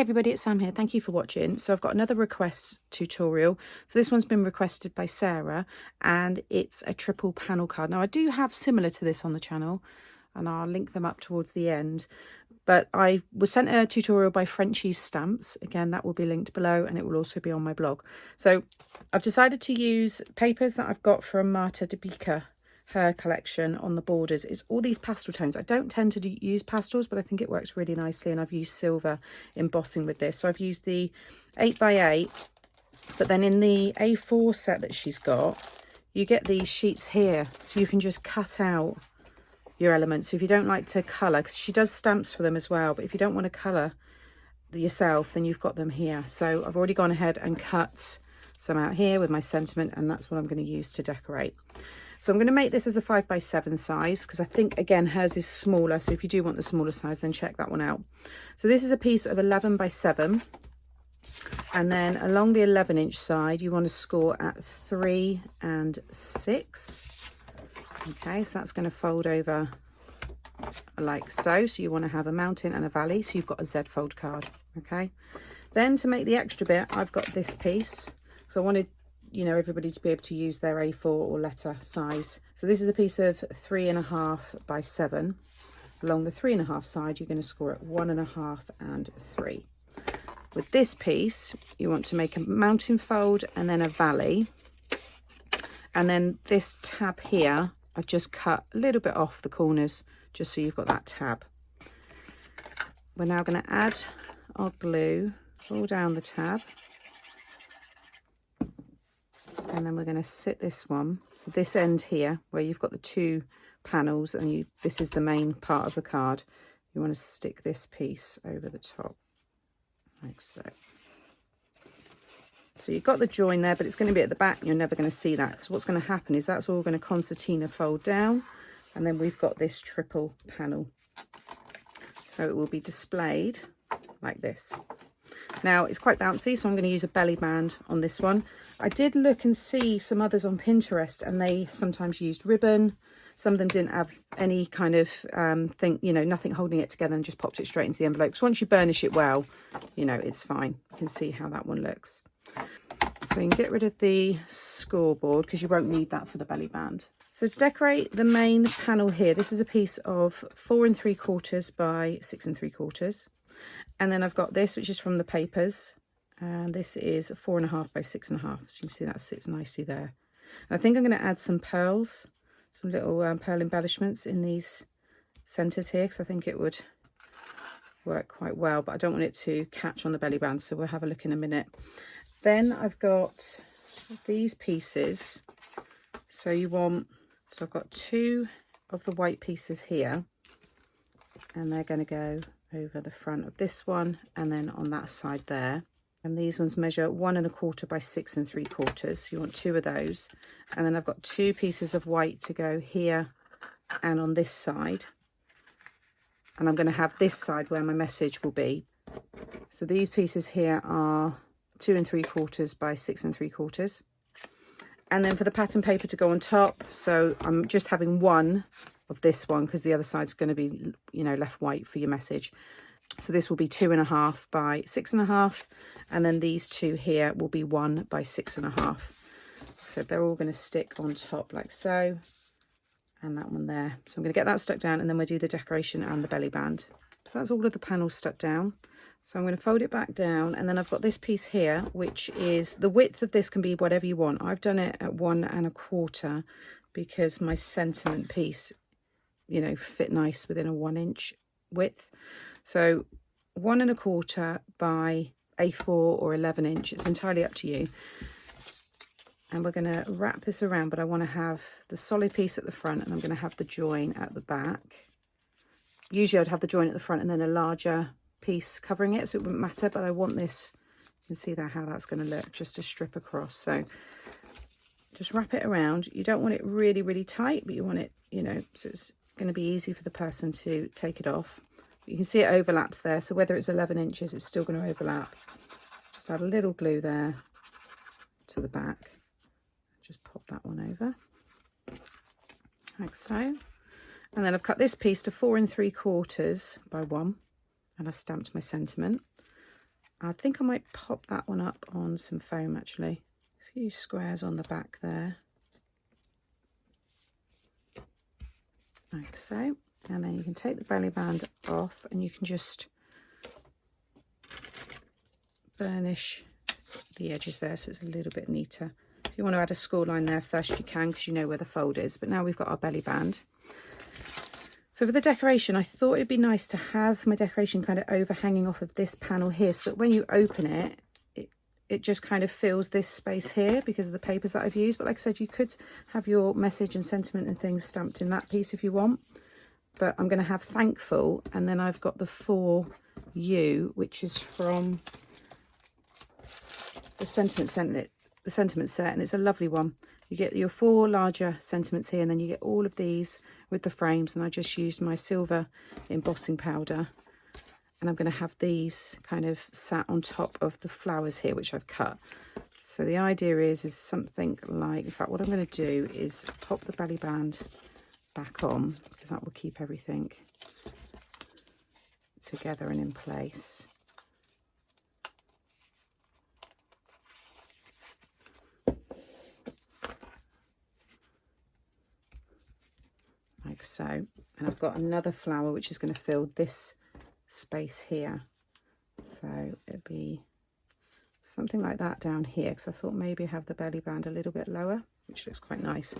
everybody, it's Sam here. Thank you for watching. So I've got another request tutorial. So this one's been requested by Sarah and it's a triple panel card. Now I do have similar to this on the channel and I'll link them up towards the end. But I was sent a tutorial by Frenchie Stamps. Again, that will be linked below and it will also be on my blog. So I've decided to use papers that I've got from Marta de Beeker, her collection on the borders. It's all these pastel tones. I don't tend to use pastels, but I think it works really nicely, and I've used silver embossing with this. So I've used the 8x8, but then in the A4 set that she's got, you get these sheets here, so you can just cut out your elements. So if you don't like to colour, because she does stamps for them as well, but if you don't want to colour yourself, then you've got them here. So I've already gone ahead and cut some out here with my sentiment, and that's what I'm going to use to decorate. So I'm going to make this as a 5x7 size because I think, again, hers is smaller. So if you do want the smaller size, then check that one out. So this is a piece of 11x7. And then along the 11-inch side, you want to score at 3 and 6. Okay, so that's going to fold over like so. So you want to have a mountain and a valley. So you've got a Z fold card. Okay. Then to make the extra bit, I've got this piece. So I wanted, you know, everybody to be able to use their A4 or letter size. So this is a piece of 3.5x7. Along the 3.5 side, you're going to score at 1.5 and 3. With this piece, you want to make a mountain fold and then a valley. And then this tab here, I've just cut a little bit off the corners, just so you've got that tab. We're now going to add our glue all down the tab. And then we're going to sit this one, so this end here where you've got the two panels and this is the main part of the card, you want to stick this piece over the top like so. So you've got the join there, but it's going to be at the back. You're never going to see that because what's going to happen is that's all going to concertina fold down, and then we've got this triple panel, so it will be displayed like this. Now it's quite bouncy, so I'm going to use a belly band on this one. I did look and see some others on Pinterest and they sometimes used ribbon. Some of them didn't have any kind of thing, you know, nothing holding it together, and just popped it straight into the envelope. So once you burnish it well, you know, it's fine. You can see how that one looks. So you can get rid of the scoreboard because you won't need that for the belly band. So to decorate the main panel here, this is a piece of 4 3/4 by 6 3/4. And then I've got this, which is from the papers, and this is 4.5 by 6.5. So you can see that sits nicely there. And I think I'm going to add some pearls, some little pearl embellishments in these centres here, because I think it would work quite well, but I don't want it to catch on the belly band, so we'll have a look in a minute. Then I've got these pieces. So I've got 2 of the white pieces here, and they're going to go over the front of this one and then on that side there. And these ones measure 1 1/4 by 6 3/4. So you want 2 of those. And then I've got 2 pieces of white to go here and on this side. And I'm going to have this side where my message will be. So these pieces here are 2 3/4 by 6 3/4. And then for the pattern paper to go on top, so I'm just having 1 of this one because the other side's going to be, you know, left white for your message. So this will be 2.5 by 6.5, and then these 2 here will be 1 by 6.5. So they're all going to stick on top like so, and that one there. So I'm going to get that stuck down, and then we'll do the decoration and the belly band. So that's all of the panels stuck down. So I'm going to fold it back down, and then I've got this piece here, which is the width of this can be whatever you want. I've done it at 1 1/4 because my sentiment piece, you know, fit nice within a 1-inch width. So 1 1/4 by A4 or 11-inch, it's entirely up to you. And we're going to wrap this around, but I want to have the solid piece at the front, and I'm going to have the join at the back. Usually I'd have the join at the front and then a larger piece covering it, so it wouldn't matter, but I want this, you can see there how that's going to look, just a strip across. So just wrap it around. You don't want it really, really tight, but you want it, you know, so it's going to be easy for the person to take it off. You can see it overlaps there, so whether it's 11 inches, it's still going to overlap. Just add a little glue there to the back. Just pop that one over, like so. And then I've cut this piece to 4 3/4 by 1, and I've stamped my sentiment. I think I might pop that one up on some foam actually. A few squares on the back there. Like so. And then you can take the belly band off and you can just burnish the edges there so it's a little bit neater. If you want to add a score line there first, you can, because you know where the fold is. But now we've got our belly band. So for the decoration, I thought it'd be nice to have my decoration kind of overhanging off of this panel here, so that when you open it, it just kind of fills this space here because of the papers that I've used. But like I said, you could have your message and sentiment and things stamped in that piece if you want. But I'm going to have thankful, and then I've got the For You, which is from the sentiment set, and it's a lovely one. You get your 4 larger sentiments here, and then you get all of these with the frames, and I just used my silver embossing powder, and I'm going to have these kind of sat on top of the flowers here, which I've cut. So the idea is something like, in fact, what I'm going to do is pop the belly band back on, because that will keep everything together and in place. Like so. And I've got another flower which is going to fill this space here, so it'd be something like that down here, because I thought maybe have the belly band a little bit lower, which looks quite nice.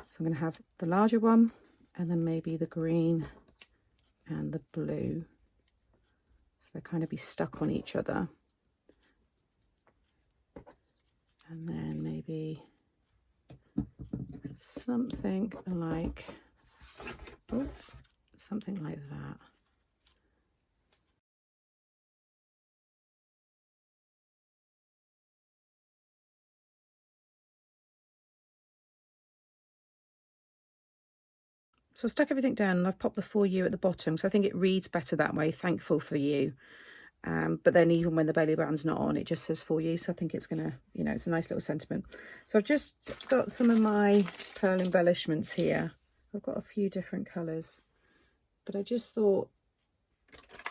So I'm going to have the larger one, and then maybe the green and the blue, so they kind of be stuck on each other, and then maybe something like, oh, something like that. So I've stuck everything down, and I've popped the For You at the bottom, so I think it reads better that way, thankful for you. But then even when the belly band's not on, it just says For You, so I think it's gonna, you know, it's a nice little sentiment. So I've just got some of my pearl embellishments here. I've got a few different colours, but I just thought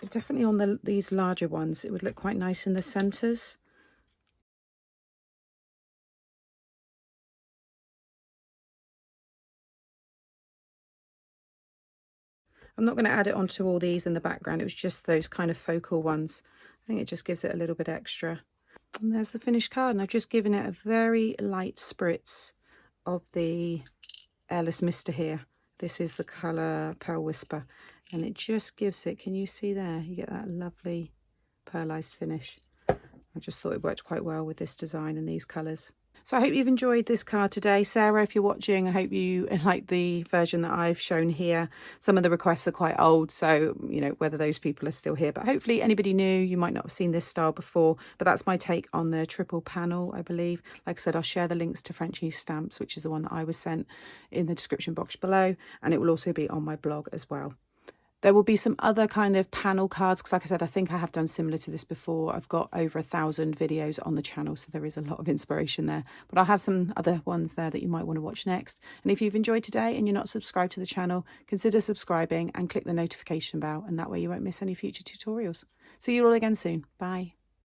definitely on these larger ones it would look quite nice in the centres. I'm not going to add it onto all these in the background, it was just those kind of focal ones. I think it just gives it a little bit extra. And there's the finished card, and I've just given it a very light spritz of the Airless Mister here. This is the colour Pearl Whisper, and it just gives it, can you see there? You get that lovely pearlised finish. I just thought it worked quite well with this design and these colours. So I hope you've enjoyed this card today. Sarah, if you're watching, I hope you like the version that I've shown here. Some of the requests are quite old, so, you know, whether those people are still here. But hopefully anybody new, you might not have seen this style before. But that's my take on the triple panel, I believe. Like I said, I'll share the links to Frenchie Stamps, which is the one that I was sent, in the description box below. And it will also be on my blog as well. There will be some other kind of panel cards, because like I said, I think I have done similar to this before. I've got over 1,000 videos on the channel, so there is a lot of inspiration there. But I'll have some other ones there that you might want to watch next. And if you've enjoyed today and you're not subscribed to the channel, consider subscribing and click the notification bell, and that way you won't miss any future tutorials. See you all again soon. Bye.